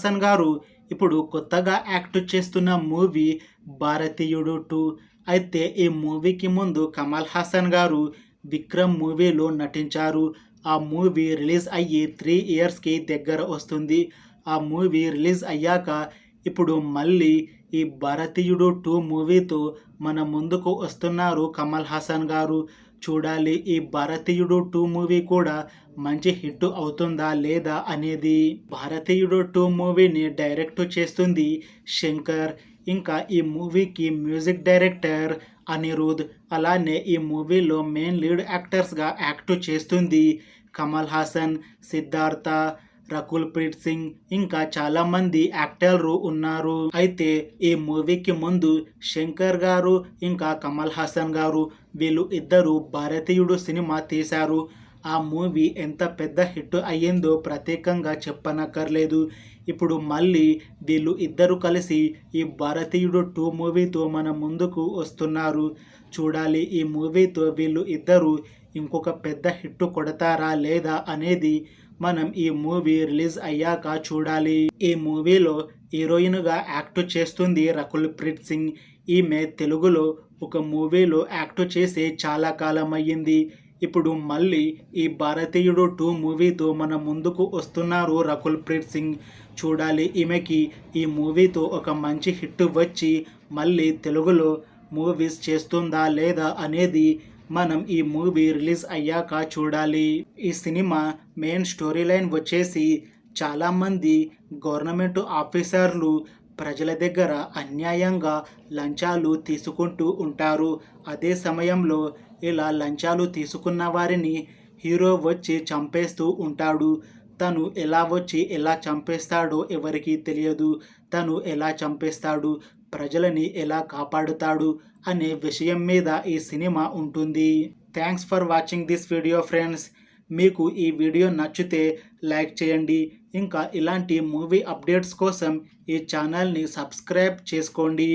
హాసన్ గారు ఇప్పుడు కొత్తగా యాక్ట్ చేస్తున్న మూవీ భారతీయుడు 2. అయితే ఈ మూవీకి ముందు కమల్ హాసన్ గారు విక్రమ్ మూవీలో నటించారు. ఆ మూవీ రిలీజ్ అయ్యి 3 ఇయర్స్కి దగ్గర వస్తుంది. ఆ మూవీ రిలీజ్ అయ్యాక ఇప్పుడు మళ్ళీ ఈ భారతీయుడు 2 మూవీతో మన ముందుకు వస్తున్నారు కమల్ హాసన్ గారు. చూడాలి ఈ భారతీయుడు 2 మూవీ కూడా మంచి హిట్ అవుతుందా లేదా అనేది. భారతీయుడు 2 మూవీని డైరెక్ట్ చేస్తుంది శంకర్. ఇంకా ఈ మూవీకి మ్యూజిక్ డైరెక్టర్ అనిరుద్. అలానే ఈ మూవీలో మెయిన్ లీడ్ యాక్టర్స్గా యాక్ట్ చేస్తుంది కమల్ హాసన్, సిద్ధార్థ, రకుల్ ప్రీత్ సింగ్, ఇంకా చాలా మంది యాక్టర్లు ఉన్నారు. అయితే ఈ మూవీకి ముందు శంకర్ గారు ఇంకా కమల్ హాసన్ గారు వీళ్ళు ఇద్దరు భారతీయుడు సినిమా తీశారు. ఆ మూవీ ఎంత పెద్ద హిట్ అయ్యిందో ప్రత్యేకంగా చెప్పనక్కర్లేదు. ఇప్పుడు మళ్ళీ వీళ్ళు ఇద్దరు కలిసి ఈ భారతీయుడు 2 మూవీతో మన ముందుకు వస్తున్నారు. చూడాలి ఈ మూవీతో వీళ్ళు ఇద్దరు ఇంకొక పెద్ద హిట్ కొడతారా లేదా అనేది మనం ఈ మూవీ రిలీజ్ అయ్యాక చూడాలి. ఈ మూవీలో హీరోయిన్గా యాక్ట్ చేస్తుంది రకుల్ ప్రీత్ సింగ్. ఈమె తెలుగులో ఒక మూవీలో యాక్ట్ చేసి చాలా కాలం అయ్యింది. ఇప్పుడు మళ్ళీ ఈ భారతీయుడు 2 మూవీతో మన ముందుకు వస్తున్నారు రకుల్ ప్రీత్ సింగ్. చూడాలి ఈమెకి ఈ మూవీతో ఒక మంచి హిట్ వచ్చి మళ్ళీ తెలుగులో మూవీస్ చేస్తుందా లేదా అనేది మనం ఈ మూవీ రిలీజ్ అయ్యాక చూడాలి. ఈ సినిమా మెయిన్ స్టోరీ లైన్ వచ్చేసి చాలామంది గవర్నమెంట్ ఆఫీసర్లు ప్రజల దగ్గర అన్యాయంగా లంచాలు తీసుకుంటూ ఉంటారు. అదే సమయంలో ఇలా లంచాలు తీసుకున్న వారిని హీరో వచ్చి చంపేస్తూ ఉంటాడు. తను ఎలా వచ్చి ఎలా చంపేస్తాడో ఎవరికీ తెలియదు. తను ఎలా చంపేస్తాడు, ప్రజలని ఎలా కాపాడుతాడు అనే విషయం మీద ఈ సినిమా ఉంటుంది. Thanks for watching this video friends. మీకు ఈ వీడియో నచ్చితే లైక్ చేయండి. ఇంకా ఇలాంటి మూవీ అప్డేట్స్ కోసం ఈ ఛానల్ని సబ్స్క్రైబ్ చేసుకోండి.